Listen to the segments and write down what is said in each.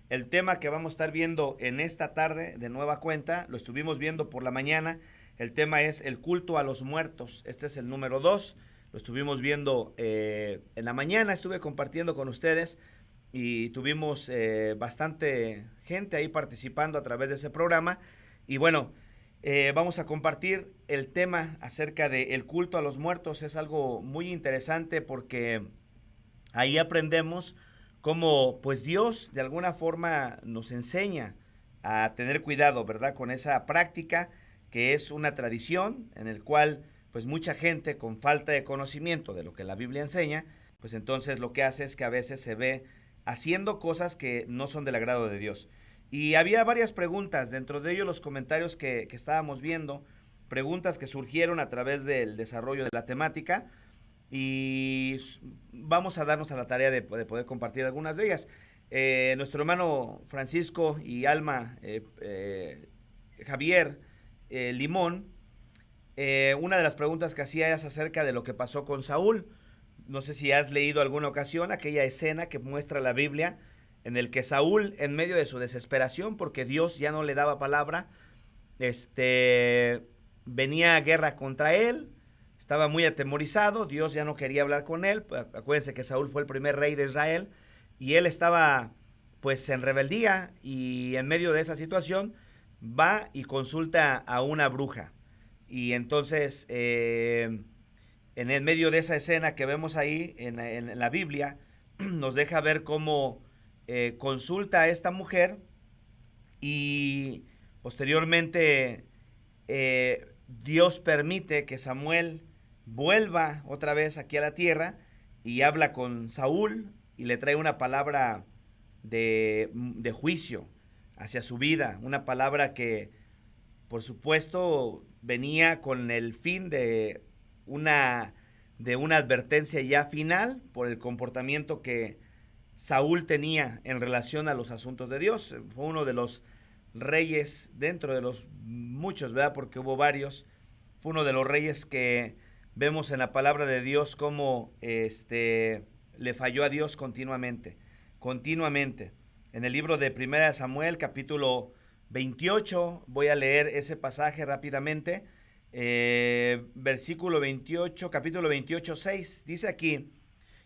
El tema que vamos a estar viendo en esta tarde de nueva cuenta, lo estuvimos viendo por la mañana, el tema es el culto a los muertos. Este es el número 2, lo estuvimos viendo en la mañana, estuve compartiendo con ustedes y tuvimos bastante gente ahí participando a través de ese programa. Y bueno, vamos a compartir el tema acerca del culto a los muertos. Es algo muy interesante porque ahí aprendemos cómo pues Dios de alguna forma nos enseña a tener cuidado, ¿verdad? Con esa práctica que es una tradición en el cual pues mucha gente con falta de conocimiento de lo que la Biblia enseña, pues entonces lo que hace es que a veces se ve haciendo cosas que no son del agrado de Dios. Y había varias preguntas, dentro de ellos los comentarios que estábamos viendo, preguntas que surgieron a través del desarrollo de la temática y vamos a darnos a la tarea de poder compartir algunas de ellas. Nuestro hermano Francisco y Alma Javier Limón, una de las preguntas que hacía es acerca de lo que pasó con Saúl. No sé si has leído alguna ocasión aquella escena que muestra la Biblia en el que Saúl, en medio de su desesperación, porque Dios ya no le daba palabra, venía a guerra contra él, estaba muy atemorizado, Dios ya no quería hablar con él. Acuérdense que Saúl fue el primer rey de Israel y él estaba pues en rebeldía, y en medio de esa situación va y consulta a una bruja. Y entonces en el medio de esa escena que vemos ahí en la Biblia, nos deja ver cómo consulta a esta mujer y posteriormente Dios permite que Samuel vuelva otra vez aquí a la tierra y habla con Saúl y le trae una palabra de juicio hacia su vida, una palabra que por supuesto venía con el fin de una advertencia ya final por el comportamiento que Saúl tenía en relación a los asuntos de Dios. Fue uno de los reyes, dentro de los muchos, ¿verdad? Porque hubo varios. Fue uno de los reyes que vemos en la palabra de Dios como le falló a Dios continuamente, continuamente. En el libro de Primera de Samuel, capítulo 28, voy a leer ese pasaje rápidamente. Versículo 28, capítulo 28, 6, dice aquí: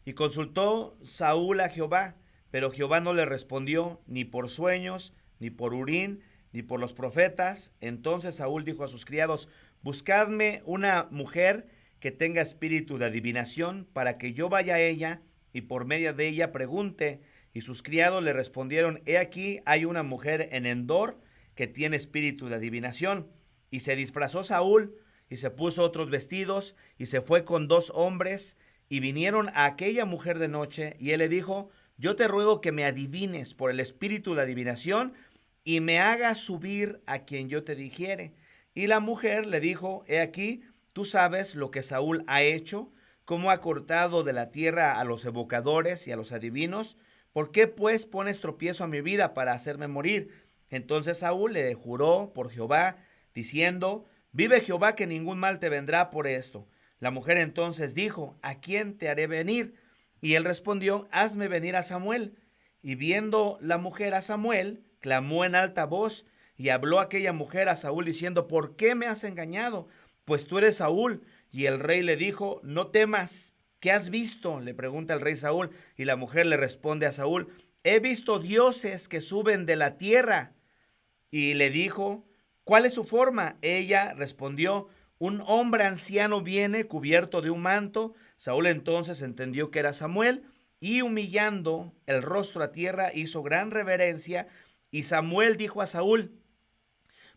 y consultó Saúl a Jehová, pero Jehová no le respondió, ni por sueños, ni por Urín, ni por los profetas. Entonces Saúl dijo a sus criados: buscadme una mujer que tenga espíritu de adivinación, para que yo vaya a ella, y por medio de ella pregunte. Y sus criados le respondieron: he aquí hay una mujer en Endor que tiene espíritu de adivinación. Y se disfrazó Saúl, y se puso otros vestidos, y se fue con 2 hombres, y vinieron a aquella mujer de noche, y él le dijo: yo te ruego que me adivines por el espíritu de adivinación, y me hagas subir a quien yo te dijere. Y la mujer le dijo: he aquí, tú sabes lo que Saúl ha hecho, cómo ha cortado de la tierra a los evocadores y a los adivinos. ¿Por qué pues pones tropiezo a mi vida para hacerme morir? Entonces Saúl le juró por Jehová, diciendo: vive Jehová que ningún mal te vendrá por esto. La mujer entonces dijo: ¿a quién te haré venir? Y él respondió: hazme venir a Samuel. Y viendo la mujer a Samuel, clamó en alta voz, y habló aquella mujer a Saúl diciendo: ¿por qué me has engañado? Pues tú eres Saúl. Y el rey le dijo: no temas. ¿Qué has visto?, le pregunta el rey Saúl. Y la mujer le responde a Saúl: he visto dioses que suben de la tierra. Y le dijo: ¿cuál es su forma? Ella respondió: un hombre anciano viene cubierto de un manto. Saúl entonces entendió que era Samuel, y humillando el rostro a tierra hizo gran reverencia. Y Samuel dijo a Saúl: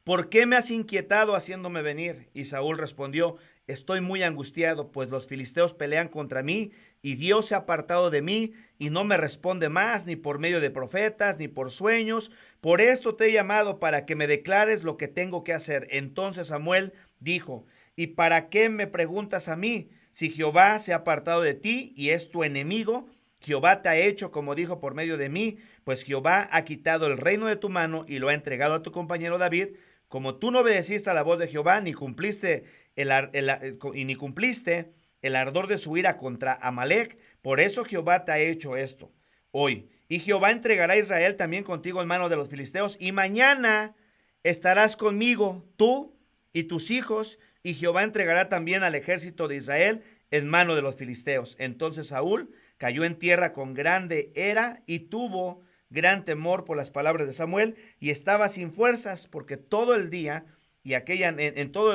¿por qué me has inquietado haciéndome venir? Y Saúl respondió: estoy muy angustiado, pues los filisteos pelean contra mí, y Dios se ha apartado de mí, y no me responde más, ni por medio de profetas, ni por sueños. Por esto te he llamado, para que me declares lo que tengo que hacer. Entonces Samuel dijo: ¿y para qué me preguntas a mí? Si Jehová se ha apartado de ti y es tu enemigo, Jehová te ha hecho como dijo por medio de mí, pues Jehová ha quitado el reino de tu mano y lo ha entregado a tu compañero David. Como tú no obedeciste a la voz de Jehová, ni cumpliste ni cumpliste el ardor de su ira contra Amalec, por eso Jehová te ha hecho esto hoy. y Jehová entregará a Israel también contigo en mano de los filisteos, y mañana estarás conmigo, tú y tus hijos, y Jehová entregará también al ejército de Israel en mano de los filisteos. Entonces Saúl cayó en tierra con grande ira y tuvo gran temor por las palabras de Samuel, y estaba sin fuerzas porque todo el día y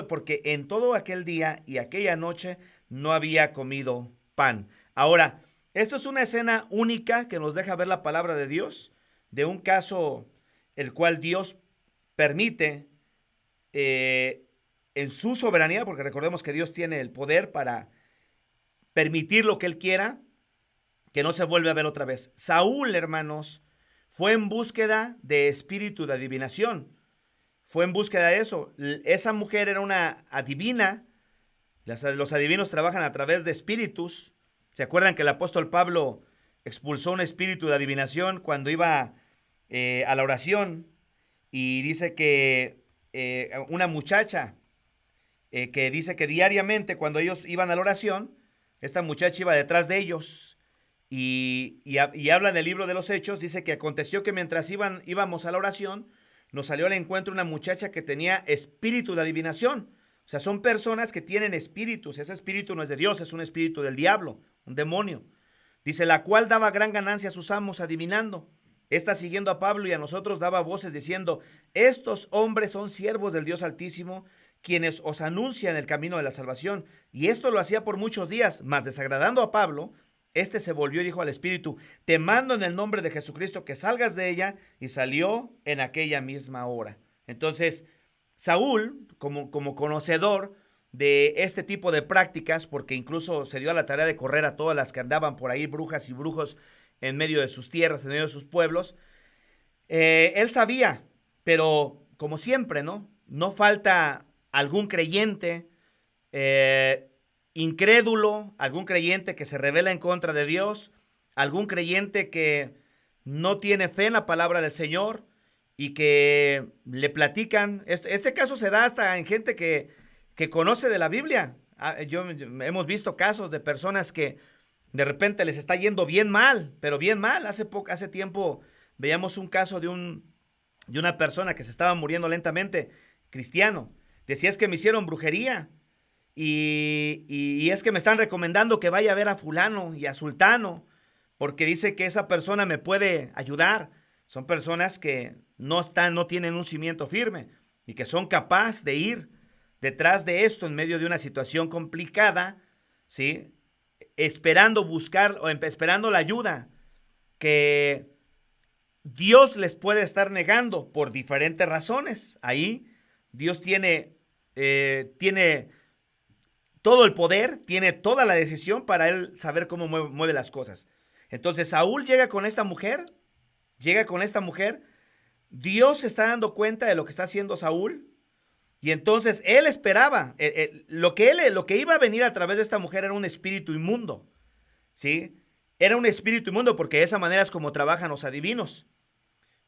porque en todo aquel día y aquella noche no había comido pan. Ahora, esto es una escena única que nos deja ver la palabra de Dios, de un caso el cual Dios permite en su soberanía, porque recordemos que Dios tiene el poder para permitir lo que Él quiera, que no se vuelve a ver otra vez. Saúl, hermanos, fue en búsqueda de espíritu de adivinación. Fue en búsqueda de eso. Esa mujer era una adivina. Los adivinos trabajan a través de espíritus. ¿Se acuerdan que el apóstol Pablo expulsó un espíritu de adivinación cuando iba a la oración? Y dice que una muchacha que dice que diariamente cuando ellos iban a la oración, esta muchacha iba detrás de ellos. Y habla en el libro de los Hechos, dice que aconteció que mientras íbamos a la oración, nos salió al encuentro una muchacha que tenía espíritu de adivinación. O sea, son personas que tienen espíritus. Ese espíritu no es de Dios, es un espíritu del diablo, un demonio. Dice, la cual daba gran ganancia a sus amos adivinando. Esta, siguiendo a Pablo y a nosotros, daba voces diciendo, estos hombres son siervos del Dios Altísimo, quienes os anuncian el camino de la salvación. Y esto lo hacía por muchos días, mas desagradando a Pablo, este se volvió y dijo al espíritu, te mando en el nombre de Jesucristo que salgas de ella, y salió en aquella misma hora. Entonces, Saúl, como conocedor de este tipo de prácticas, porque incluso se dio a la tarea de correr a todas las que andaban por ahí, brujas y brujos, en medio de sus tierras, en medio de sus pueblos, él sabía, pero como siempre, no falta algún creyente incrédulo, algún creyente que se rebela en contra de Dios, algún creyente que no tiene fe en la palabra del Señor y que le platican. Este caso se da hasta en gente que conoce de la Biblia. Hemos visto casos de personas que de repente les está yendo bien mal, pero bien mal. Hace tiempo veíamos un caso de una persona que se estaba muriendo lentamente, cristiano. Decía, es que me hicieron brujería. Y es que me están recomendando que vaya a ver a fulano y a sultano, porque dice que esa persona me puede ayudar. Son personas que no tienen un cimiento firme y que son capaces de ir detrás de esto en medio de una situación complicada, ¿sí? Esperando la ayuda que Dios les puede estar negando por diferentes razones. Ahí Dios tiene todo el poder, tiene toda la decisión para él saber cómo mueve las cosas. Entonces Saúl llega con esta mujer, Dios se está dando cuenta de lo que está haciendo Saúl, y entonces él esperaba, lo que iba a venir a través de esta mujer era un espíritu inmundo, ¿sí? Era un espíritu inmundo porque de esa manera es como trabajan los adivinos.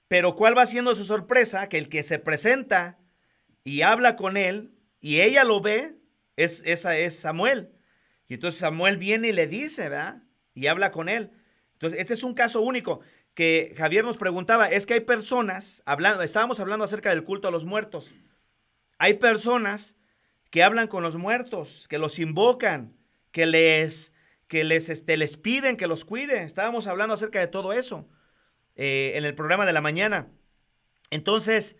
Pero ¿cuál va siendo su sorpresa? Que el que se presenta y habla con él, y ella lo ve, esa es Samuel. Y entonces Samuel viene y le dice, ¿verdad? Y habla con él. Entonces, este es un caso único que Javier nos preguntaba. Es que hay personas, estábamos hablando acerca del culto a los muertos. Hay personas que hablan con los muertos, que los invocan, que les piden que los cuide. Estábamos hablando acerca de todo eso en el programa de la mañana. Entonces,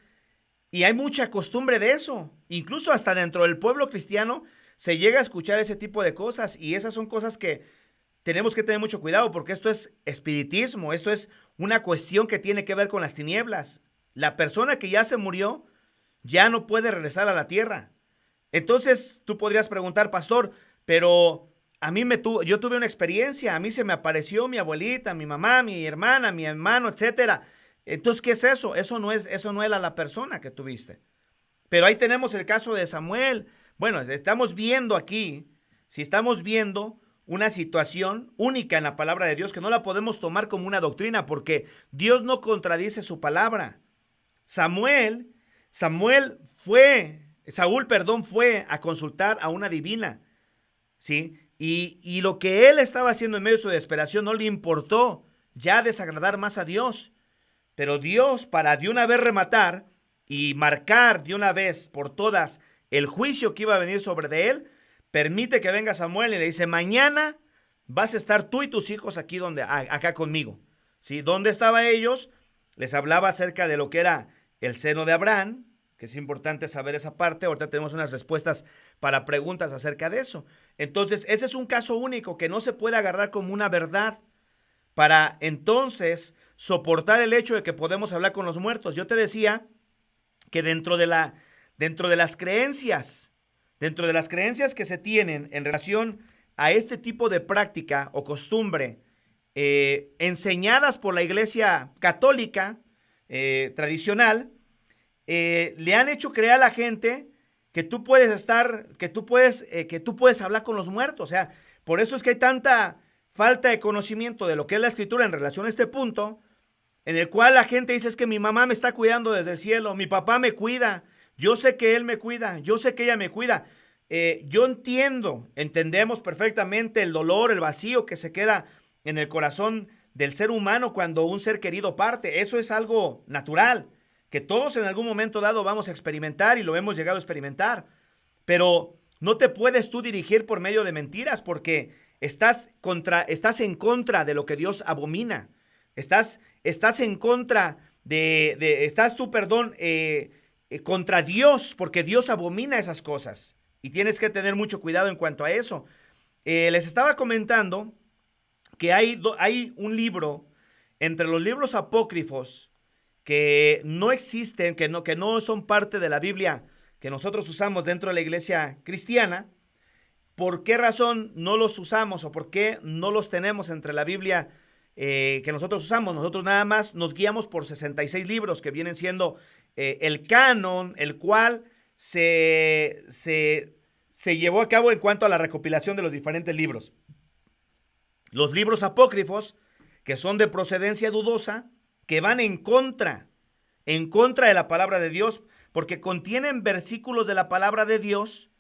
y hay mucha costumbre de eso. Incluso hasta dentro del pueblo cristiano se llega a escuchar ese tipo de cosas, y esas son cosas que tenemos que tener mucho cuidado, porque esto es espiritismo, esto es una cuestión que tiene que ver con las tinieblas. La persona que ya se murió ya no puede regresar a la tierra. Entonces tú podrías preguntar, pastor, pero yo tuve una experiencia, a mí se me apareció mi abuelita, mi mamá, mi hermana, mi hermano, etcétera. Entonces, ¿qué es eso? Eso no era la persona que tuviste. Pero ahí tenemos el caso de Samuel. Bueno, estamos viendo aquí, si estamos viendo una situación única en la palabra de Dios que no la podemos tomar como una doctrina, porque Dios no contradice su palabra. Saúl fue a consultar a una divina, ¿sí? Y lo que él estaba haciendo en medio de su desesperación no le importó ya desagradar más a Dios. Pero Dios, para de una vez rematar y marcar de una vez por todas el juicio que iba a venir sobre de él, permite que venga Samuel y le dice, mañana vas a estar tú y tus hijos aquí acá conmigo. ¿Sí? ¿Dónde estaban ellos? Les hablaba acerca de lo que era el seno de Abraham, que es importante saber esa parte. Ahorita tenemos unas respuestas para preguntas acerca de eso. Entonces, ese es un caso único que no se puede agarrar como una verdad para entonces soportar el hecho de que podemos hablar con los muertos. Yo te decía que dentro de las creencias que se tienen en relación a este tipo de práctica o costumbre enseñadas por la Iglesia católica tradicional, le han hecho creer a la gente que tú puedes hablar con los muertos. O sea, por eso es que hay tanta falta de conocimiento de lo que es la Escritura en relación a este punto, en el cual la gente dice, es que mi mamá me está cuidando desde el cielo, mi papá me cuida, yo sé que él me cuida, yo sé que ella me cuida. Yo entendemos perfectamente el dolor, el vacío que se queda en el corazón del ser humano cuando un ser querido parte. Eso es algo natural, que todos en algún momento dado vamos a experimentar y lo hemos llegado a experimentar. Pero no te puedes tú dirigir por medio de mentiras porque estás en contra de lo que Dios abomina. Estás en contra contra Dios, porque Dios abomina esas cosas. Y tienes que tener mucho cuidado en cuanto a eso. Les estaba comentando que hay un libro entre los libros apócrifos que no existen, que no son parte de la Biblia que nosotros usamos dentro de la iglesia cristiana. ¿Por qué razón no los usamos o por qué no los tenemos entre la Biblia que nosotros usamos? Nosotros nada más nos guiamos por 66 libros que vienen siendo el canon, el cual se llevó a cabo en cuanto a la recopilación de los diferentes libros. Los libros apócrifos, que son de procedencia dudosa, que van en contra de la palabra de Dios, porque contienen versículos de la palabra de Dios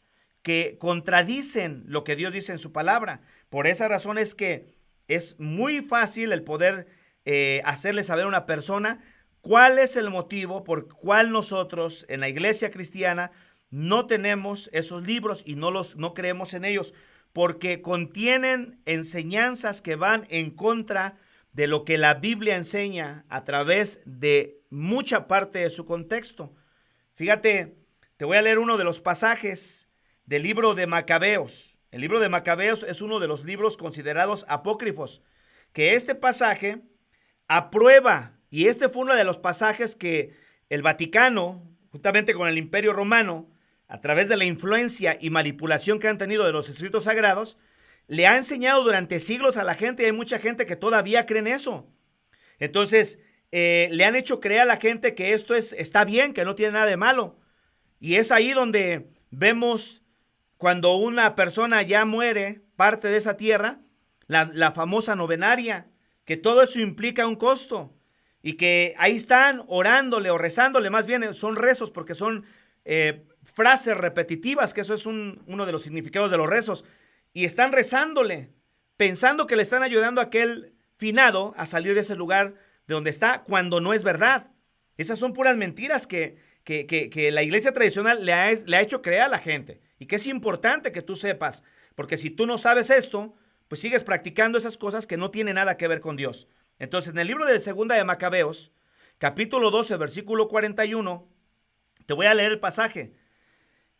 que contradicen lo que Dios dice en su palabra. Por esa razón es que es muy fácil el poder hacerle saber a una persona cuál es el motivo por cual nosotros en la iglesia cristiana no tenemos esos libros y no creemos en ellos, porque contienen enseñanzas que van en contra de lo que la Biblia enseña a través de mucha parte de su contexto. Fíjate, te voy a leer uno de los pasajes del libro de Macabeos. El libro de Macabeos es uno de los libros considerados apócrifos, que este pasaje aprueba, y este fue uno de los pasajes que el Vaticano, juntamente con el Imperio Romano, a través de la influencia y manipulación que han tenido de los escritos sagrados, le ha enseñado durante siglos a la gente, y hay mucha gente que todavía cree en eso. Entonces, le han hecho creer a la gente que esto está bien, que no tiene nada de malo. Y es ahí donde vemos cuando una persona ya muere, parte de esa tierra, la famosa novenaria, que todo eso implica un costo. Y que ahí están orándole o rezándole, más bien son rezos porque son frases repetitivas, que eso es uno de los significados de los rezos. Y están rezándole, pensando que le están ayudando a aquel finado a salir de ese lugar de donde está, cuando no es verdad. Esas son puras mentiras que la iglesia tradicional le ha hecho creer a la gente. Y que es importante que tú sepas, porque si tú no sabes esto, pues sigues practicando esas cosas que no tienen nada que ver con Dios. Entonces, en el libro de Segunda de Macabeos, capítulo 12, versículo 41, te voy a leer el pasaje.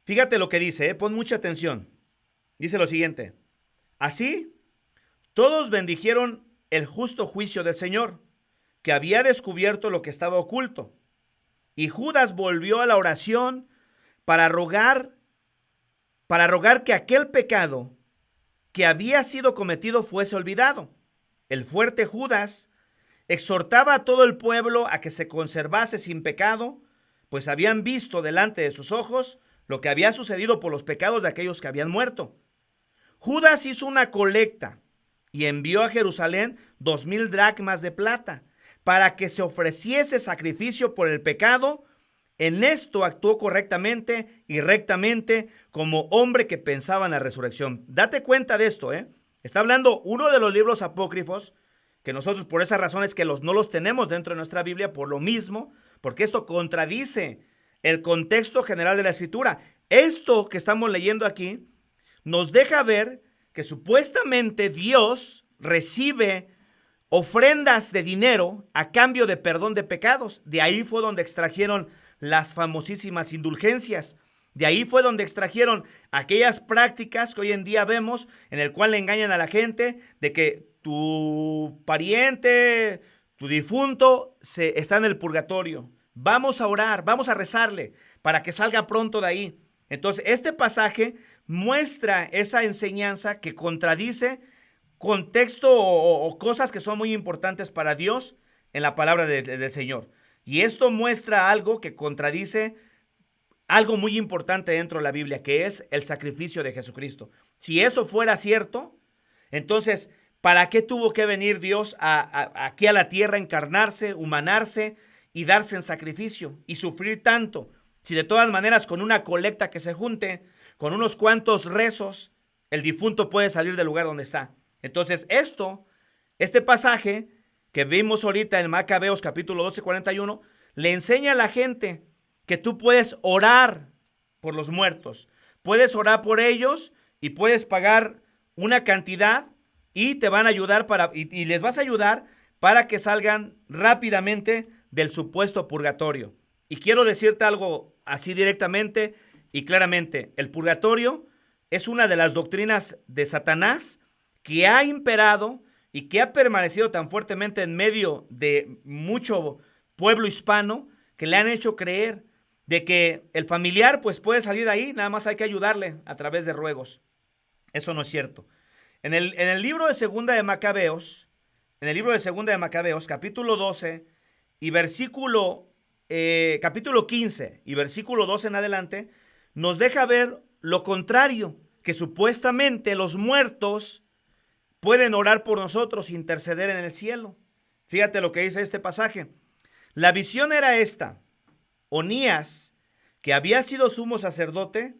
Fíjate lo que dice, pon mucha atención. Dice lo siguiente: así, todos bendijeron el justo juicio del Señor, que había descubierto lo que estaba oculto. Y Judas volvió a la oración para rogar que aquel pecado que había sido cometido fuese olvidado. El fuerte Judas exhortaba a todo el pueblo a que se conservase sin pecado, pues habían visto delante de sus ojos lo que había sucedido por los pecados de aquellos que habían muerto. Judas hizo una colecta y envió a Jerusalén 2,000 dracmas de plata para que se ofreciese sacrificio por el pecado. En esto actuó correctamente y rectamente como hombre que pensaba en la resurrección. Date cuenta de esto, Está hablando uno de los libros apócrifos que nosotros por esa razón es que no los tenemos dentro de nuestra Biblia por lo mismo, porque esto contradice el contexto general de la Escritura. Esto que estamos leyendo aquí nos deja ver que supuestamente Dios recibe ofrendas de dinero a cambio de perdón de pecados. De ahí fue donde extrajeron las famosísimas indulgencias. De ahí fue donde extrajeron aquellas prácticas que hoy en día vemos, en el cual le engañan a la gente de que tu pariente, tu difunto, está en el purgatorio. Vamos a orar, vamos a rezarle para que salga pronto de ahí. Entonces, este pasaje muestra esa enseñanza que contradice contexto o cosas que son muy importantes para Dios en la palabra del Señor. Y esto muestra algo que contradice algo muy importante dentro de la Biblia, que es el sacrificio de Jesucristo. Si eso fuera cierto, entonces, ¿para qué tuvo que venir Dios aquí a la tierra, encarnarse, humanarse y darse en sacrificio y sufrir tanto? Si de todas maneras con una colecta que se junte, con unos cuantos rezos, el difunto puede salir del lugar donde está. Entonces este pasaje que vimos ahorita en Macabeos capítulo 12, 41, le enseña a la gente que tú puedes orar por los muertos, puedes orar por ellos y puedes pagar una cantidad y te van a ayudar y les vas a ayudar para que salgan rápidamente del supuesto purgatorio. Y quiero decirte algo así directamente y claramente. El purgatorio es una de las doctrinas de Satanás que ha imperado y que ha permanecido tan fuertemente en medio de mucho pueblo hispano, que le han hecho creer de que el familiar pues puede salir de ahí, nada más hay que ayudarle a través de ruegos. Eso no es cierto. En el libro de Segunda de Macabeos, capítulo 12 y capítulo 15 y versículo 12 en adelante, nos deja ver lo contrario, que supuestamente los muertos pueden orar por nosotros e interceder en el cielo. Fíjate lo que dice este pasaje. La visión era esta: Onías, que había sido sumo sacerdote,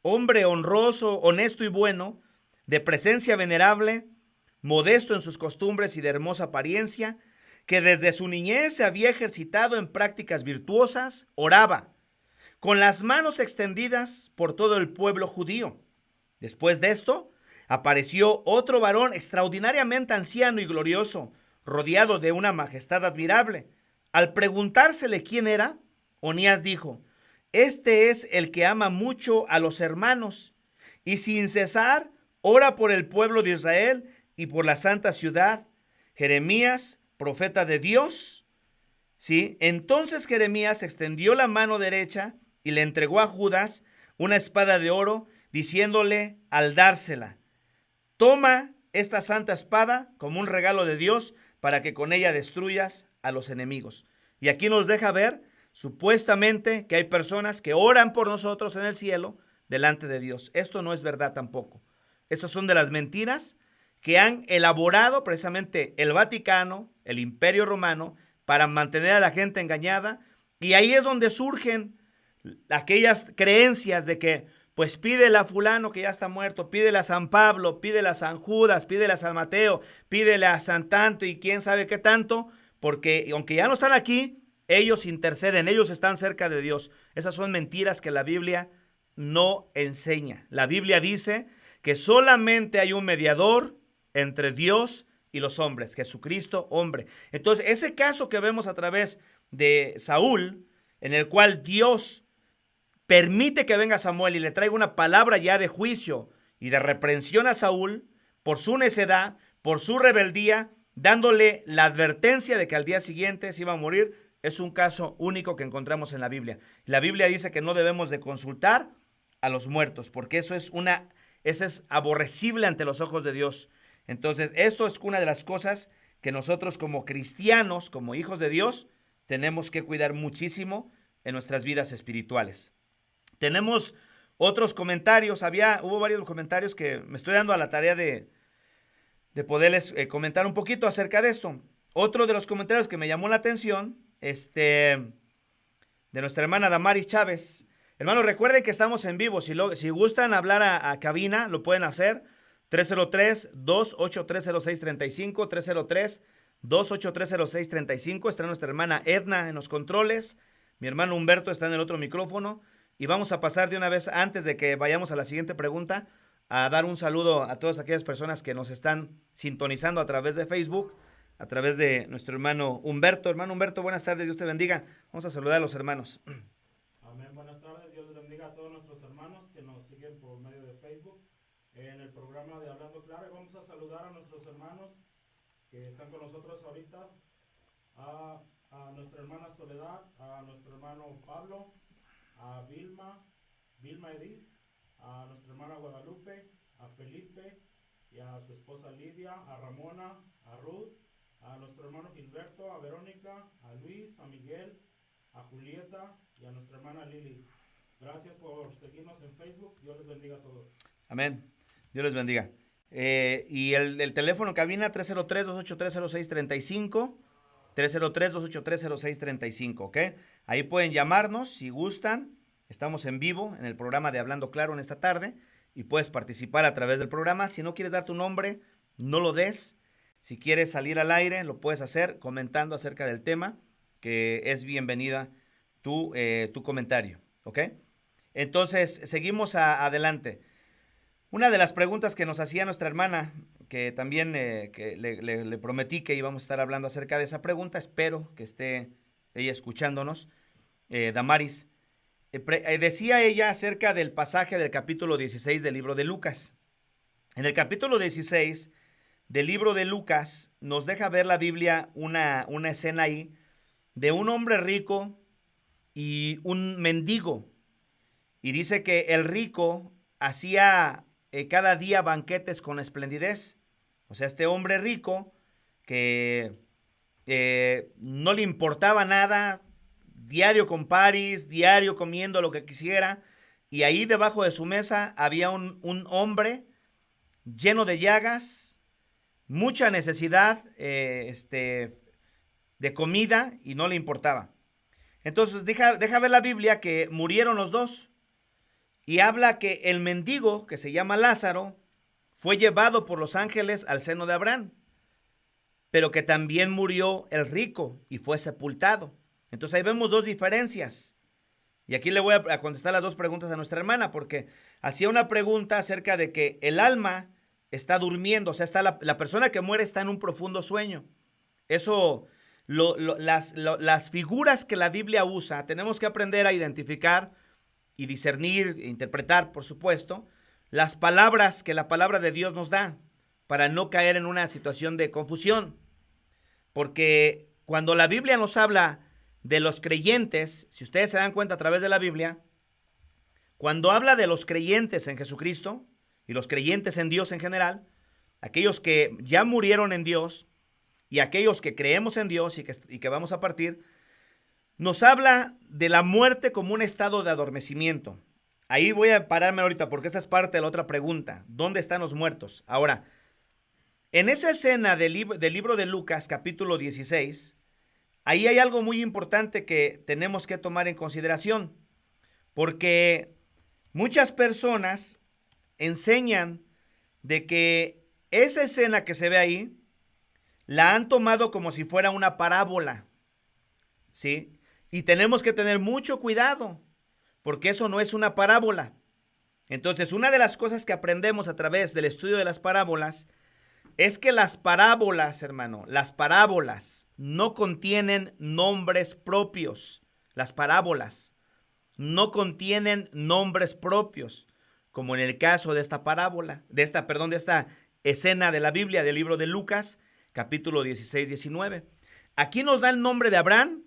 hombre honroso, honesto y bueno, de presencia venerable, modesto en sus costumbres y de hermosa apariencia, que desde su niñez se había ejercitado en prácticas virtuosas, oraba, con las manos extendidas por todo el pueblo judío. Después de esto, apareció otro varón extraordinariamente anciano y glorioso, rodeado de una majestad admirable. Al preguntársele quién era, Onías dijo: este es el que ama mucho a los hermanos y sin cesar ora por el pueblo de Israel y por la santa ciudad, Jeremías, profeta de Dios. ¿Sí? Entonces Jeremías extendió la mano derecha y le entregó a Judas una espada de oro, diciéndole al dársela: toma esta santa espada como un regalo de Dios para que con ella destruyas a los enemigos. Y aquí nos deja ver supuestamente que hay personas que oran por nosotros en el cielo delante de Dios. Esto no es verdad tampoco. Estas son de las mentiras que han elaborado precisamente el Vaticano, el Imperio Romano, para mantener a la gente engañada. Y ahí es donde surgen aquellas creencias de que pues pídele a fulano que ya está muerto, pídele a San Pablo, pídele a San Judas, pídele a San Mateo, pídele a San tanto y quién sabe qué tanto, porque aunque ya no están aquí, ellos interceden, ellos están cerca de Dios. Esas son mentiras que la Biblia no enseña. La Biblia dice que solamente hay un mediador entre Dios y los hombres, Jesucristo, hombre. Entonces, ese caso que vemos a través de Saúl, en el cual Dios permite que venga Samuel y le traiga una palabra ya de juicio y de reprensión a Saúl por su necedad, por su rebeldía, dándole la advertencia de que al día siguiente se iba a morir, es un caso único que encontramos en la Biblia. La Biblia dice que no debemos de consultar a los muertos, porque eso es aborrecible ante los ojos de Dios. Entonces, esto es una de las cosas que nosotros como cristianos, como hijos de Dios, tenemos que cuidar muchísimo en nuestras vidas espirituales. Tenemos otros comentarios, hubo varios comentarios que me estoy dando a la tarea de poderles comentar un poquito acerca de esto. Otro de los comentarios que me llamó la atención, de nuestra hermana Damaris Chávez. Hermanos, recuerden que estamos en vivo, si gustan hablar a cabina, lo pueden hacer. 303-283-0635, 303-283-0635. Está nuestra hermana Edna en los controles. Mi hermano Humberto está en el otro micrófono. Y vamos a pasar de una vez, antes de que vayamos a la siguiente pregunta, a dar un saludo a todas aquellas personas que nos están sintonizando a través de Facebook, a través de nuestro hermano Humberto. Hermano Humberto, buenas tardes, Dios te bendiga. Vamos a saludar a los hermanos. Amén, buenas tardes, Dios les bendiga a todos nuestros hermanos que nos siguen por medio de Facebook en el programa de Hablando Claro. Y vamos a saludar a nuestros hermanos que están con nosotros ahorita, a nuestra hermana Soledad, a nuestro hermano Pablo, a Vilma Edith, a nuestra hermana Guadalupe, a Felipe y a su esposa Lidia, a Ramona, a Ruth, a nuestro hermano Gilberto, a Verónica, a Luis, a Miguel, a Julieta y a nuestra hermana Lili. Gracias por seguirnos en Facebook. Dios les bendiga a todos. Amén. Dios les bendiga. Y el teléfono en cabina 303-283-0635, 303-283-0635, ¿ok? Ahí pueden llamarnos si gustan. Estamos en vivo en el programa de Hablando Claro en esta tarde y puedes participar a través del programa. Si no quieres dar tu nombre, no lo des. Si quieres salir al aire, lo puedes hacer comentando acerca del tema, que es bienvenida tu comentario, ¿ok? Entonces, seguimos adelante. Una de las preguntas que nos hacía nuestra hermana, que también que le prometí que íbamos a estar hablando acerca de esa pregunta, espero que esté ella escuchándonos, Damaris, decía ella acerca del pasaje del capítulo 16 del libro de Lucas. En el capítulo 16 del libro de Lucas nos deja ver la Biblia una escena ahí de un hombre rico y un mendigo. Y dice que el rico hacía cada día banquetes con esplendidez. O sea, este hombre rico que no le importaba nada, diario con paris, diario comiendo lo que quisiera. Y ahí debajo de su mesa había un hombre lleno de llagas, mucha necesidad de comida y no le importaba. Entonces deja ver la Biblia que murieron los dos y habla que el mendigo, que se llama Lázaro, fue llevado por los ángeles al seno de Abraham, pero que también murió el rico y fue sepultado. Entonces ahí vemos dos diferencias. Y aquí le voy a contestar las dos preguntas a nuestra hermana, porque hacía una pregunta acerca de que el alma está durmiendo, o sea, la persona que muere está en un profundo sueño. Eso, las figuras que la Biblia usa, tenemos que aprender a identificar y discernir, interpretar, por supuesto, las palabras que la palabra de Dios nos da, para no caer en una situación de confusión. Porque cuando la Biblia nos habla de los creyentes, si ustedes se dan cuenta a través de la Biblia, cuando habla de los creyentes en Jesucristo y los creyentes en Dios en general, aquellos que ya murieron en Dios y aquellos que creemos en Dios y que vamos a partir, nos habla de la muerte como un estado de adormecimiento. Ahí voy a pararme ahorita porque esta es parte de la otra pregunta. ¿Dónde están los muertos? Ahora, en esa escena del libro de Lucas, capítulo 16, ahí hay algo muy importante que tenemos que tomar en consideración, porque muchas personas enseñan de que esa escena que se ve ahí la han tomado como si fuera una parábola, ¿sí? Y tenemos que tener mucho cuidado, porque eso no es una parábola. Entonces, una de las cosas que aprendemos a través del estudio de las parábolas es que las parábolas, hermano, las parábolas no contienen nombres propios. Las parábolas no contienen nombres propios, como en el caso de esta parábola, de esta escena de la Biblia, del libro de Lucas, capítulo 16, 19. Aquí nos da el nombre de Abraham.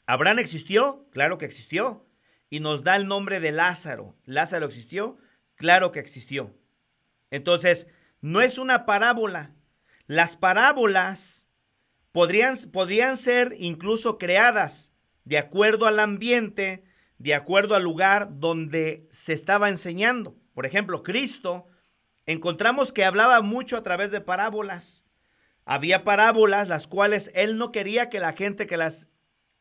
¿Abraham existió? Claro que existió. Y nos da el nombre de Lázaro. ¿Lázaro existió? Claro que existió. Entonces, no es una parábola. Las parábolas podrían ser incluso creadas de acuerdo al ambiente, de acuerdo al lugar donde se estaba enseñando. Por ejemplo, Cristo, encontramos que hablaba mucho a través de parábolas. Había parábolas las cuales él no quería que la gente que las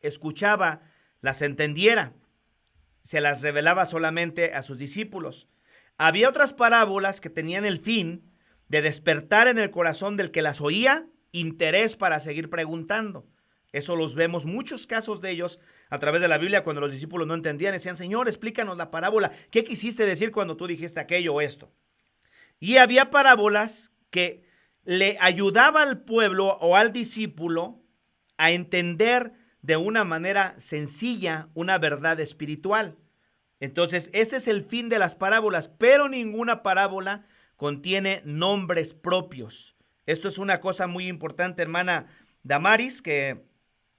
escuchaba las entendiera. Se las revelaba solamente a sus discípulos. Había otras parábolas que tenían el fin de despertar en el corazón del que las oía interés para seguir preguntando. Eso los vemos, muchos casos de ellos a través de la Biblia, cuando los discípulos no entendían, decían: Señor, explícanos la parábola, ¿qué quisiste decir cuando tú dijiste aquello o esto? Y había parábolas que le ayudaba al pueblo o al discípulo a entender de una manera sencilla una verdad espiritual. Entonces, ese es el fin de las parábolas, pero ninguna parábola contiene nombres propios. Esto es una cosa muy importante, hermana Damaris, que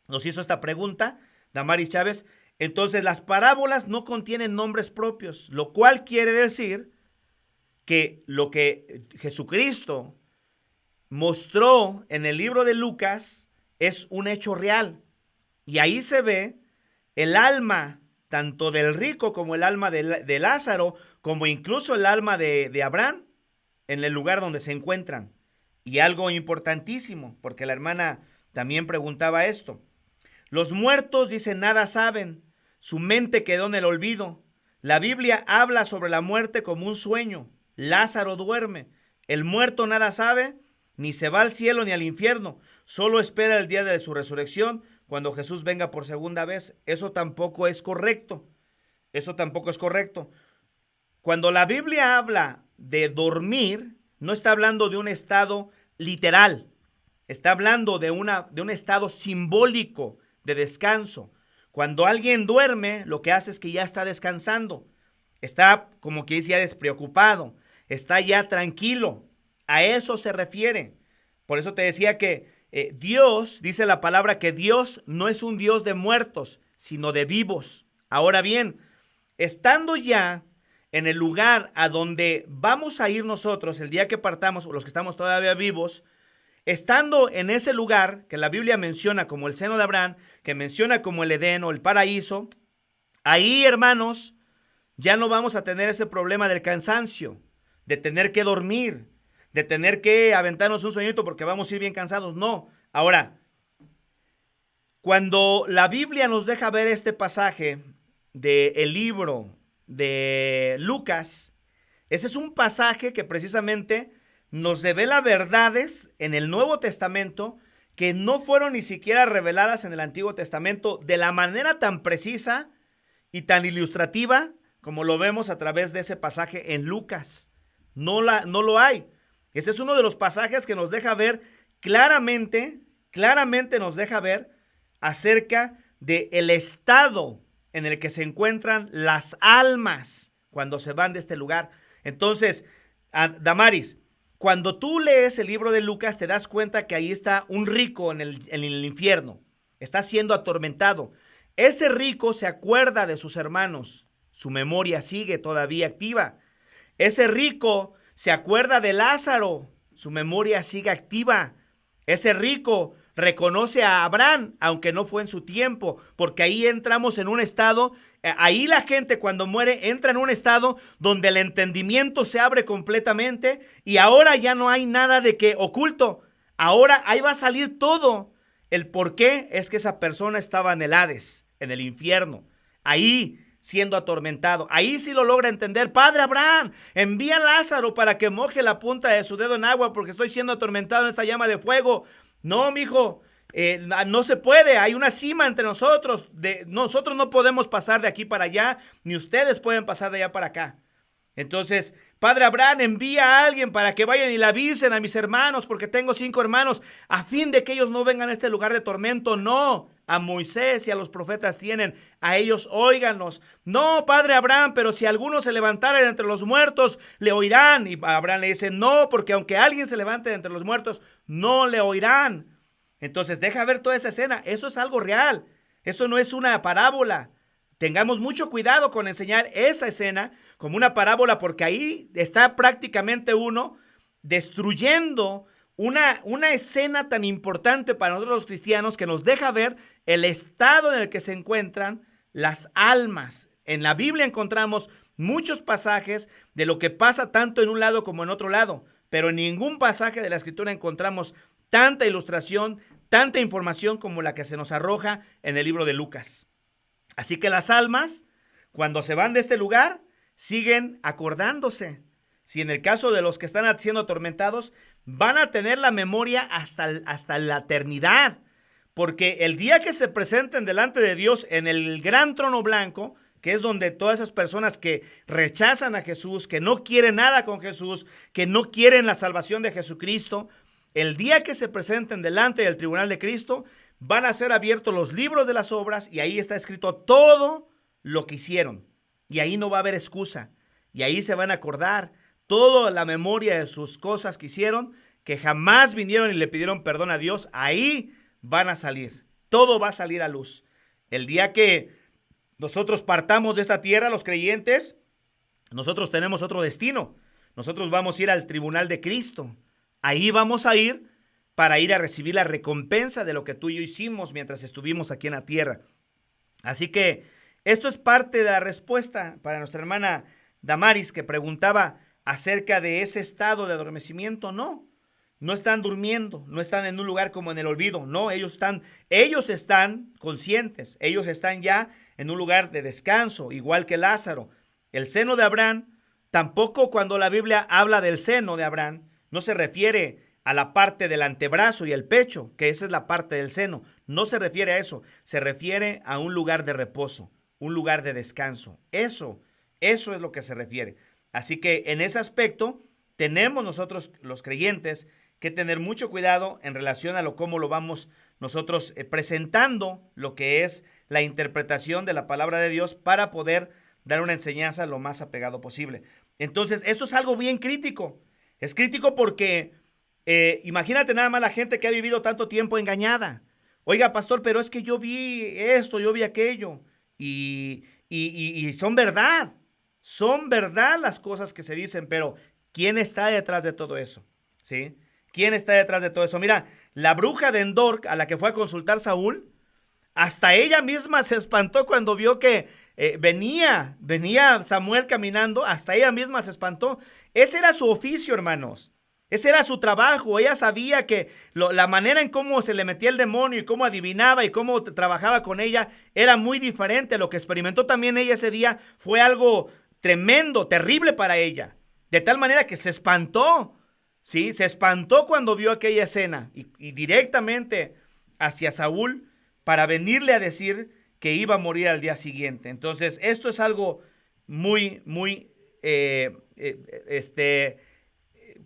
nos hizo esta pregunta, Damaris Chávez. Entonces, las parábolas no contienen nombres propios, lo cual quiere decir que lo que Jesucristo mostró en el libro de Lucas es un hecho real. Y ahí se ve el alma tanto del rico como el alma de Lázaro, como incluso el alma de Abraham en el lugar donde se encuentran. Y algo importantísimo, porque la hermana también preguntaba esto. Los muertos, dicen, nada saben, su mente quedó en el olvido. La Biblia habla sobre la muerte como un sueño. Lázaro duerme. El muerto nada sabe, ni se va al cielo ni al infierno. Solo espera el día de su resurrección, cuando Jesús venga por segunda vez. Eso tampoco es correcto. Eso tampoco es correcto. Cuando la Biblia habla de dormir, no está hablando de un estado literal. Está hablando de un estado simbólico de descanso. Cuando alguien duerme, lo que hace es que ya está descansando. Está, como que dice, ya despreocupado. Está ya tranquilo. A eso se refiere. Por eso te decía que Dios, dice la palabra, que Dios no es un Dios de muertos, sino de vivos. Ahora bien, estando ya en el lugar a donde vamos a ir nosotros el día que partamos, los que estamos todavía vivos, estando en ese lugar que la Biblia menciona como el seno de Abraham, que menciona como el Edén o el paraíso, ahí, hermanos, ya no vamos a tener ese problema del cansancio, de tener que dormir, de tener que aventarnos un sueñito porque vamos a ir bien cansados. No. Ahora, cuando la Biblia nos deja ver este pasaje del libro de Lucas, ese es un pasaje que precisamente nos revela verdades en el Nuevo Testamento que no fueron ni siquiera reveladas en el Antiguo Testamento de la manera tan precisa y tan ilustrativa como lo vemos a través de ese pasaje en Lucas. No lo hay. Ese es uno de los pasajes que nos deja ver claramente nos deja ver acerca del estado en el que se encuentran las almas cuando se van de este lugar. Entonces, Damaris, cuando tú lees el libro de Lucas, te das cuenta que ahí está un rico en el infierno. Está siendo atormentado. Ese rico se acuerda de sus hermanos. Su memoria sigue todavía activa. Ese rico se acuerda de Lázaro, su memoria sigue activa. Ese rico reconoce a Abraham, aunque no fue en su tiempo, porque ahí entramos en un estado, ahí la gente cuando muere entra en un estado donde el entendimiento se abre completamente y ahora ya no hay nada de que oculto. Ahora ahí va a salir todo. El por qué es que esa persona estaba en el Hades, en el infierno. Ahí siendo atormentado. Ahí sí lo logra entender. Padre Abraham, envía a Lázaro para que moje la punta de su dedo en agua porque estoy siendo atormentado en esta llama de fuego. No, mijo, no se puede. Hay una cima entre nosotros. Nosotros no podemos pasar de aquí para allá, ni ustedes pueden pasar de allá para acá. Entonces, Padre Abraham, envía a alguien para que vayan y le avisen a mis hermanos, porque tengo 5 hermanos, a fin de que ellos no vengan a este lugar de tormento. No, a Moisés y a los profetas tienen, a ellos óiganlos. No, Padre Abraham, pero si alguno se levantara de entre los muertos, le oirán. Y Abraham le dice, no, porque aunque alguien se levante de entre los muertos, no le oirán. Entonces, deja ver toda esa escena. Eso es algo real. Eso no es una parábola. Tengamos mucho cuidado con enseñar esa escena como una parábola, porque ahí está prácticamente uno destruyendo una escena tan importante para nosotros los cristianos que nos deja ver el estado en el que se encuentran las almas. En la Biblia encontramos muchos pasajes de lo que pasa tanto en un lado como en otro lado, pero en ningún pasaje de la Escritura encontramos tanta ilustración, tanta información como la que se nos arroja en el libro de Lucas. Así que las almas, cuando se van de este lugar, siguen acordándose, si en el caso de los que están siendo atormentados, van a tener la memoria hasta la eternidad. Porque el día que se presenten delante de Dios en el gran trono blanco, que es donde todas esas personas que rechazan a Jesús, que no quieren nada con Jesús, que no quieren la salvación de Jesucristo, el día que se presenten delante del tribunal de Cristo, van a ser abiertos los libros de las obras y ahí está escrito todo lo que hicieron. Y ahí no va a haber excusa. Y ahí se van a acordar toda la memoria de sus cosas que hicieron, que jamás vinieron y le pidieron perdón a Dios. Ahí van a salir. Todo va a salir a luz. El día que nosotros partamos de esta tierra, los creyentes, nosotros tenemos otro destino. Nosotros vamos a ir al tribunal de Cristo. Ahí vamos a ir para ir a recibir la recompensa de lo que tú y yo hicimos mientras estuvimos aquí en la tierra. Así que esto es parte de la respuesta para nuestra hermana Damaris, que preguntaba acerca de ese estado de adormecimiento. No están durmiendo, no están en un lugar como en el olvido. No, ellos están conscientes. Ellos están ya en un lugar de descanso, igual que Lázaro. El seno de Abraham, tampoco cuando la Biblia habla del seno de Abraham, no se refiere a la parte del antebrazo y el pecho, que esa es la parte del seno. No se refiere a eso. Se refiere a un lugar de reposo, un lugar de descanso. Eso es lo que se refiere. Así que en ese aspecto tenemos nosotros los creyentes que tener mucho cuidado en relación a cómo lo vamos nosotros presentando lo que es la interpretación de la palabra de Dios para poder dar una enseñanza lo más apegado posible. Entonces, esto es algo bien crítico. Es crítico porque imagínate nada más la gente que ha vivido tanto tiempo engañada. Oiga, pastor, pero es que yo vi esto, yo vi aquello. Y son verdad. Son verdad las cosas que se dicen, pero ¿quién está detrás de todo eso? ¿Sí? ¿Quién está detrás de todo eso? Mira, la bruja de Endor, a la que fue a consultar Saúl, hasta ella misma se espantó cuando vio que venía Samuel caminando, hasta ella misma se espantó. Ese era su oficio, hermanos. Ese era su trabajo. Ella sabía que la manera en cómo se le metía el demonio y cómo adivinaba y cómo trabajaba con ella era muy diferente. Lo que experimentó también ella ese día fue algo tremendo, terrible para ella. De tal manera que se espantó. Sí, se espantó cuando vio aquella escena y directamente hacia Saúl para venirle a decir que iba a morir al día siguiente. Entonces, esto es algo muy, muy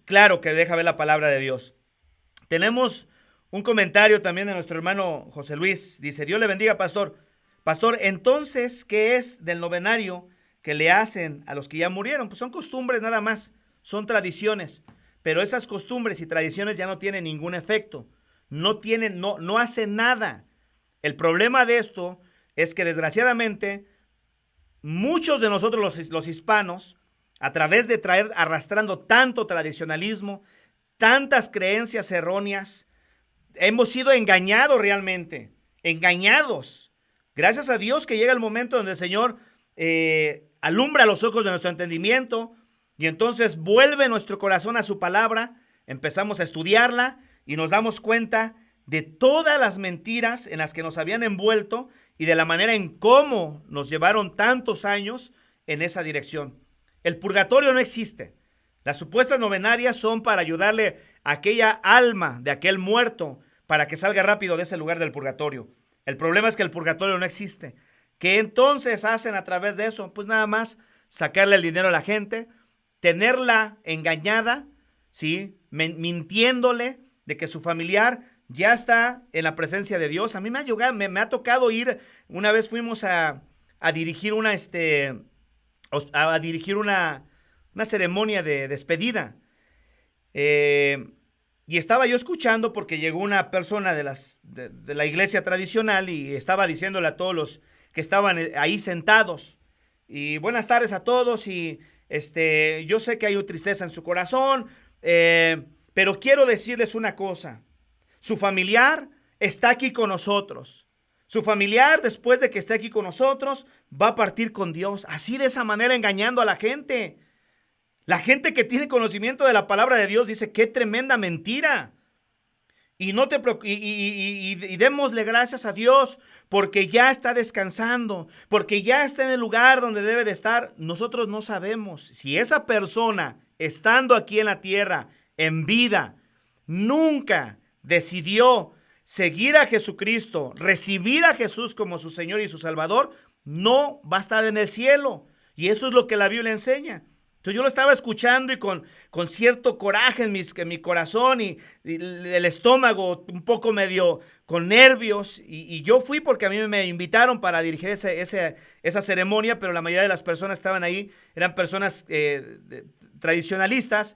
claro que deja ver la palabra de Dios. Tenemos un comentario también de nuestro hermano José Luis. Dice, Dios le bendiga, pastor. Pastor, entonces, ¿qué es del novenario que le hacen a los que ya murieron? Pues son costumbres nada más, son tradiciones. Pero esas costumbres y tradiciones ya no tienen ningún efecto. No hacen nada. El problema de esto es que desgraciadamente muchos de nosotros los hispanos, a través de arrastrando tanto tradicionalismo, tantas creencias erróneas, hemos sido engañados realmente, engañados. Gracias a Dios que llega el momento donde el Señor alumbra los ojos de nuestro entendimiento y entonces vuelve nuestro corazón a su palabra, empezamos a estudiarla y nos damos cuenta de todas las mentiras en las que nos habían envuelto y de la manera en cómo nos llevaron tantos años en esa dirección. El purgatorio no existe. Las supuestas novenarias son para ayudarle a aquella alma de aquel muerto para que salga rápido de ese lugar del purgatorio. El problema es que el purgatorio no existe. ¿Qué entonces hacen a través de eso? Pues nada más sacarle el dinero a la gente, tenerla engañada, ¿sí? Mintiéndole de que su familiar ya está en la presencia de Dios. A mí me ha tocado ir, una vez fuimos a dirigir una ceremonia de despedida. Y estaba yo escuchando porque llegó una persona de la iglesia tradicional y estaba diciéndole a todos los que estaban ahí sentados, y buenas tardes a todos, y yo sé que hay tristeza en su corazón, pero quiero decirles una cosa. Su familiar está aquí con nosotros. Su familiar, después de que esté aquí con nosotros, va a partir con Dios. Así, de esa manera, engañando a la gente. La gente que tiene conocimiento de la palabra de Dios dice, ¡qué tremenda mentira! y no te y démosle gracias a Dios porque ya está descansando, porque ya está en el lugar donde debe de estar. Nosotros no sabemos si esa persona, estando aquí en la tierra, en vida, nunca decidió seguir a Jesucristo, recibir a Jesús como su Señor y su Salvador, no va a estar en el cielo. Y eso es lo que la Biblia enseña. Entonces yo lo estaba escuchando y con cierto coraje en mi corazón y el estómago un poco medio con nervios. Y yo fui porque a mí me invitaron para dirigir esa ceremonia, pero la mayoría de las personas estaban ahí, eran personas tradicionalistas.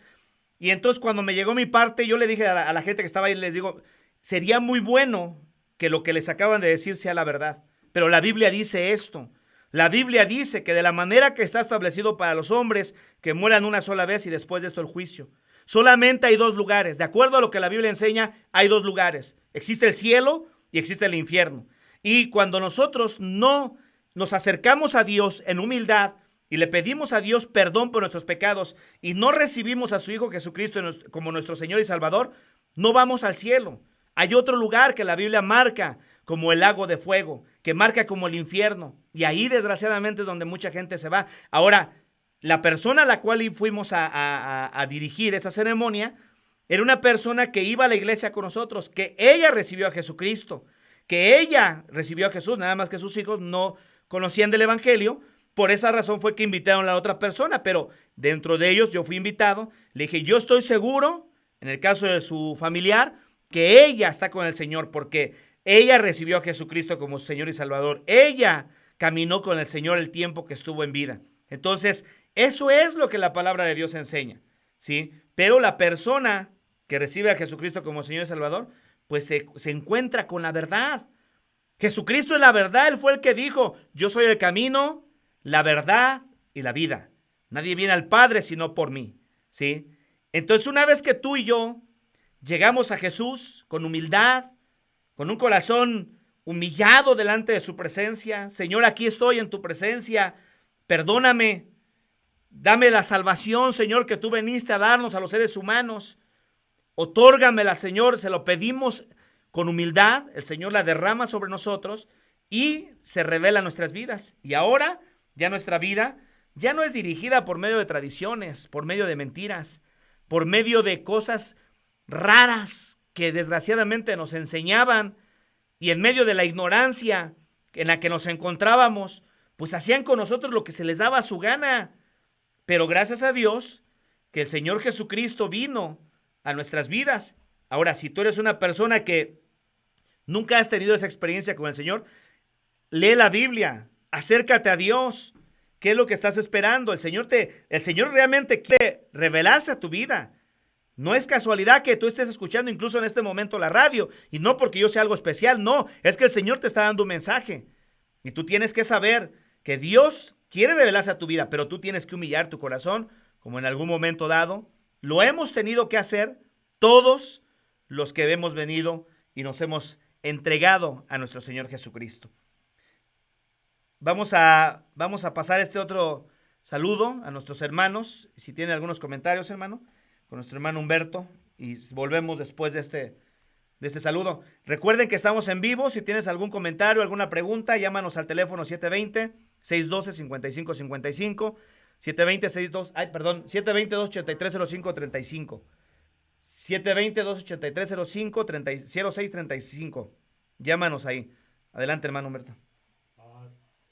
Y entonces cuando me llegó mi parte, yo le dije a la gente que estaba ahí, les digo, sería muy bueno que lo que les acaban de decir sea la verdad. Pero la Biblia dice esto. La Biblia dice que de la manera que está establecido para los hombres, que mueran una sola vez y después de esto el juicio. Solamente hay dos lugares. De acuerdo a lo que la Biblia enseña, hay dos lugares. Existe el cielo y existe el infierno. Y cuando nosotros no nos acercamos a Dios en humildad y le pedimos a Dios perdón por nuestros pecados y no recibimos a su Hijo Jesucristo como nuestro Señor y Salvador, no vamos al cielo. Hay otro lugar que la Biblia marca como el lago de fuego, que marca como el infierno. Y ahí desgraciadamente es donde mucha gente se va. Ahora, la persona a la cual fuimos a dirigir esa ceremonia era una persona que iba a la iglesia con nosotros, que ella recibió a Jesucristo, que ella recibió a Jesús, nada más que sus hijos no conocían del evangelio. Por esa razón fue que invitaron a la otra persona, pero dentro de ellos yo fui invitado. Le dije, yo estoy seguro, en el caso de su familiar, que ella está con el Señor porque ella recibió a Jesucristo como Señor y Salvador. Ella caminó con el Señor el tiempo que estuvo en vida. Entonces, eso es lo que la palabra de Dios enseña, ¿sí? Pero la persona que recibe a Jesucristo como Señor y Salvador, pues se encuentra con la verdad. Jesucristo es la verdad. Él fue el que dijo, yo soy el camino, la verdad y la vida. Nadie viene al Padre sino por mí, ¿sí? Entonces, una vez que tú y yo llegamos a Jesús con humildad, con un corazón humillado delante de su presencia, Señor, aquí estoy en tu presencia, perdóname, dame la salvación, Señor, que tú viniste a darnos a los seres humanos, otórgamela, Señor, se lo pedimos con humildad, el Señor la derrama sobre nosotros y se revela en nuestras vidas. Y ahora ya nuestra vida ya no es dirigida por medio de tradiciones, por medio de mentiras, por medio de cosas raras que desgraciadamente nos enseñaban y en medio de la ignorancia en la que nos encontrábamos, pues hacían con nosotros lo que se les daba a su gana. Pero gracias a Dios que el Señor Jesucristo vino a nuestras vidas. Ahora, si tú eres una persona que nunca has tenido esa experiencia con el Señor, lee la Biblia, acércate a Dios. ¿Qué es lo que estás esperando? El Señor realmente quiere revelarse a tu vida. No es casualidad que tú estés escuchando incluso en este momento la radio, y no porque yo sea algo especial, no, es que el Señor te está dando un mensaje, y tú tienes que saber que Dios quiere revelarse a tu vida, pero tú tienes que humillar tu corazón, como en algún momento dado, lo hemos tenido que hacer todos los que hemos venido y nos hemos entregado a nuestro Señor Jesucristo. Vamos a pasar este otro saludo a nuestros hermanos, si tienen algunos comentarios, hermano, con nuestro hermano Humberto, y volvemos después de este saludo. Recuerden que estamos en vivo. Si tienes algún comentario, alguna pregunta, llámanos al teléfono 720-612-5555, 720-283-0535, 720-283-0635. Llámanos ahí. Adelante, hermano Humberto.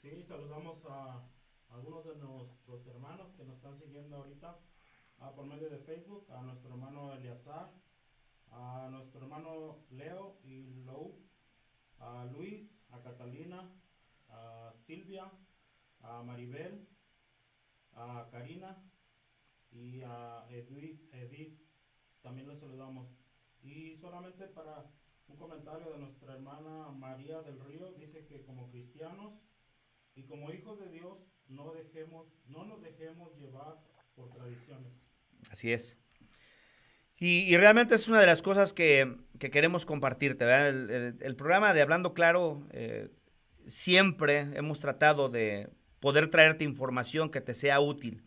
Sí, saludamos a algunos de nuestros hermanos que nos están siguiendo ahorita por medio de Facebook, a nuestro hermano Eleazar, a nuestro hermano Leo y Lou, a Luis, a Catalina, a Silvia, a Maribel, a Karina y a Edith. También les saludamos. Y solamente para un comentario de nuestra hermana María del Río, dice que como cristianos y como hijos de Dios no nos dejemos llevar por tradiciones. Así es. Y realmente es una de las cosas que queremos compartirte, ¿verdad? El programa de Hablando Claro, siempre hemos tratado de poder traerte información que te sea útil.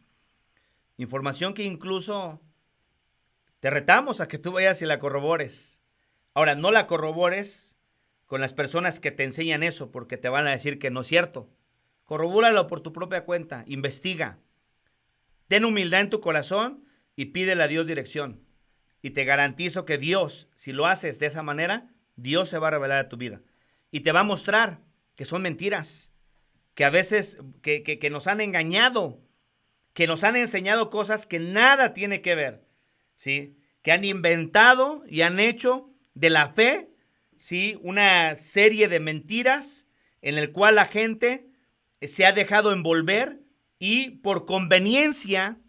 Información que incluso te retamos a que tú vayas y la corrobores. Ahora, no la corrobores con las personas que te enseñan eso, porque te van a decir que no es cierto. Corrobóralo por tu propia cuenta, investiga. Ten humildad en tu corazón y pídele a Dios dirección. Y te garantizo que Dios, si lo haces de esa manera, Dios se va a revelar a tu vida. Y te va a mostrar que son mentiras, que a veces que nos han engañado, que nos han enseñado cosas que nada tiene que ver, ¿sí? Que han inventado y han hecho de la fe, ¿sí? Una serie de mentiras en el cual la gente se ha dejado envolver y por conveniencia,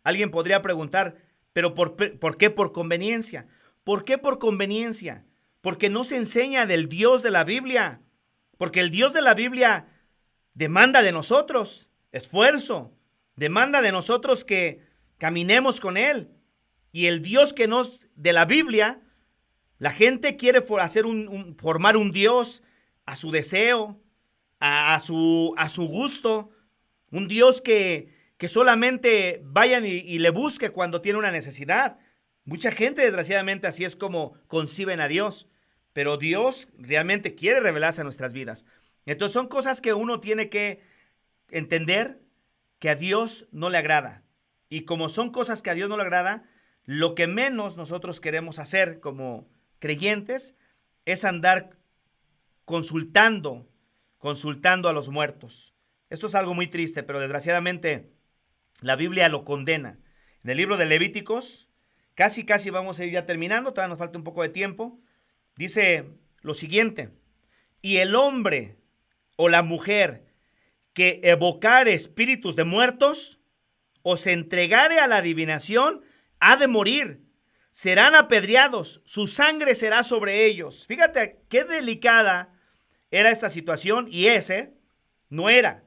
alguien podría preguntar, ¿pero por qué por conveniencia? ¿Por qué por conveniencia? Porque no se enseña del Dios de la Biblia, porque el Dios de la Biblia demanda de nosotros esfuerzo, demanda de nosotros que caminemos con Él. Y el Dios que nos de la Biblia, la gente quiere formar un Dios a su deseo, a su gusto, un Dios que solamente vayan y le busque cuando tiene una necesidad. Mucha gente, desgraciadamente, así es como conciben a Dios, pero Dios realmente quiere revelarse a nuestras vidas. Entonces son cosas que uno tiene que entender que a Dios no le agrada. Y como son cosas que a Dios no le agrada, lo que menos nosotros queremos hacer como creyentes es andar consultando a los muertos. Esto es algo muy triste, pero desgraciadamente la Biblia lo condena. En el libro de Levíticos, casi vamos a ir ya terminando, todavía nos falta un poco de tiempo, dice lo siguiente: y el hombre o la mujer que evocare espíritus de muertos o se entregare a la adivinación, ha de morir. Serán apedreados, su sangre será sobre ellos. Fíjate qué delicada era esta situación, y ese no era,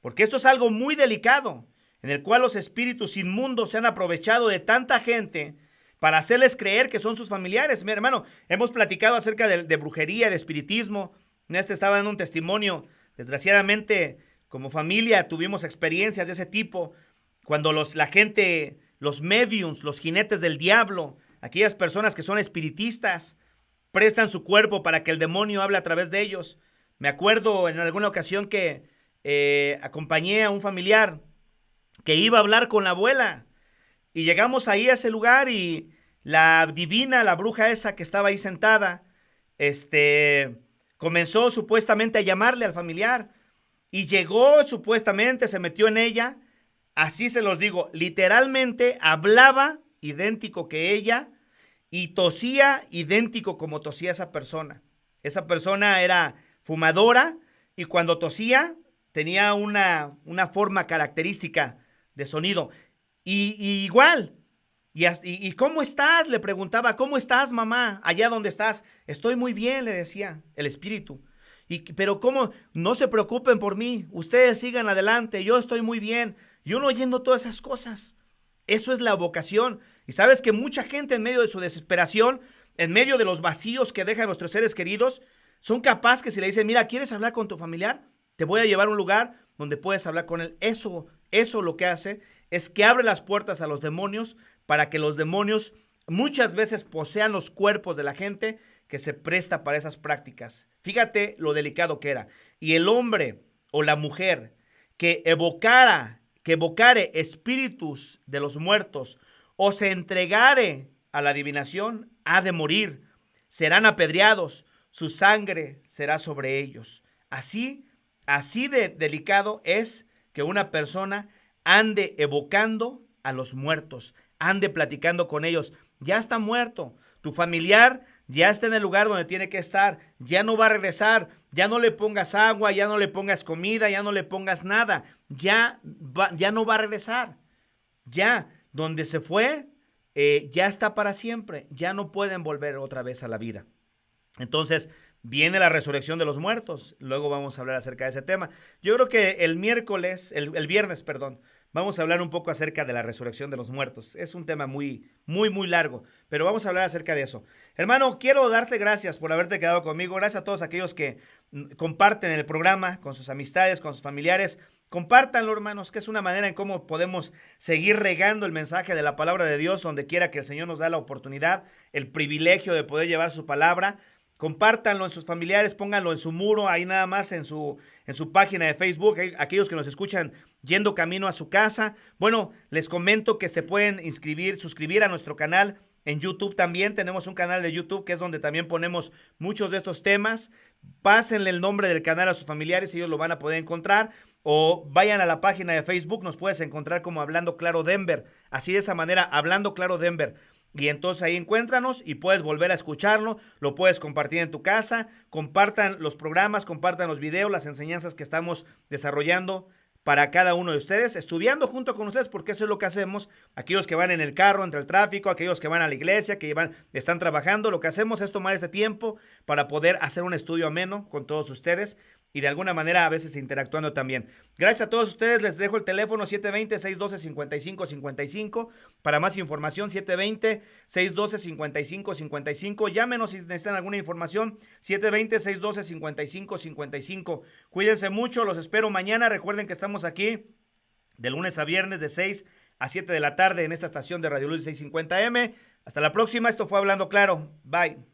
porque esto es algo muy delicado, en el cual los espíritus inmundos se han aprovechado de tanta gente para hacerles creer que son sus familiares. Mi hermano, hemos platicado acerca de brujería, de espiritismo. Estaba dando un testimonio. Desgraciadamente, como familia, tuvimos experiencias de ese tipo, cuando la gente, los mediums, los jinetes del diablo, aquellas personas que son espiritistas, prestan su cuerpo para que el demonio hable a través de ellos. Me acuerdo en alguna ocasión que acompañé a un familiar que iba a hablar con la abuela, y llegamos ahí a ese lugar y la bruja esa que estaba ahí sentada, comenzó supuestamente a llamarle al familiar, y llegó supuestamente, se metió en ella. Así se los digo, literalmente hablaba idéntico que ella y tosía idéntico como tosía esa persona. Esa persona era fumadora y cuando tosía tenía una forma característica de sonido. Y igual, y ¿cómo estás? Le preguntaba, ¿cómo estás, mamá? Allá donde estás. Estoy muy bien, le decía el espíritu. Pero ¿cómo? No se preocupen por mí, ustedes sigan adelante, yo estoy muy bien. Y uno oyendo todas esas cosas. Eso es la vocación. Y sabes que mucha gente en medio de su desesperación, en medio de los vacíos que dejan nuestros seres queridos, son capaces que si le dicen, mira, ¿quieres hablar con tu familiar? Te voy a llevar a un lugar donde puedes hablar con él. Eso lo que hace es que abre las puertas a los demonios para que los demonios muchas veces posean los cuerpos de la gente que se presta para esas prácticas. Fíjate lo delicado que era. Y el hombre o la mujer que evocare espíritus de los muertos o se entregare a la adivinación, ha de morir. Serán apedreados, su sangre será sobre ellos. Así de delicado es que una persona ande evocando a los muertos, ande platicando con ellos. Ya está muerto, tu familiar ya está en el lugar donde tiene que estar, ya no va a regresar, ya no le pongas agua, ya no le pongas comida, ya no le pongas nada, ya no va a regresar. Ya, donde se fue, ya está para siempre, ya no pueden volver otra vez a la vida. Entonces, viene la resurrección de los muertos, luego vamos a hablar acerca de ese tema. Yo creo que el viernes, vamos a hablar un poco acerca de la resurrección de los muertos. Es un tema muy, muy, muy largo, pero vamos a hablar acerca de eso. Hermano, quiero darte gracias por haberte quedado conmigo. Gracias a todos aquellos que comparten el programa con sus amistades, con sus familiares. Compártanlo, hermanos, que es una manera en cómo podemos seguir regando el mensaje de la palabra de Dios donde quiera que el Señor nos da la oportunidad, el privilegio de poder llevar su palabra. Compártanlo en sus familiares, pónganlo en su muro, ahí nada más en su página de Facebook, aquellos que nos escuchan yendo camino a su casa. Bueno, les comento que se pueden suscribir a nuestro canal en YouTube también. Tenemos un canal de YouTube que es donde también ponemos muchos de estos temas. Pásenle el nombre del canal a sus familiares y ellos lo van a poder encontrar. O vayan a la página de Facebook, nos puedes encontrar como Hablando Claro Denver. Así de esa manera, Hablando Claro Denver. Y entonces ahí encuéntranos y puedes volver a escucharlo, lo puedes compartir en tu casa, compartan los programas, compartan los videos, las enseñanzas que estamos desarrollando para cada uno de ustedes, estudiando junto con ustedes, porque eso es lo que hacemos, aquellos que van en el carro, entre el tráfico, aquellos que van a la iglesia, están trabajando, lo que hacemos es tomar este tiempo para poder hacer un estudio ameno con todos ustedes y de alguna manera a veces interactuando también. Gracias a todos ustedes, les dejo el teléfono 720-612-5555, para más información 720-612-5555, llámenos si necesitan alguna información, 720-612-5555. Cuídense mucho, los espero mañana, recuerden que estamos aquí de lunes a viernes de 6 a 7 de la tarde en esta estación de Radio Luz 650M. Hasta la próxima, esto fue Hablando Claro, bye.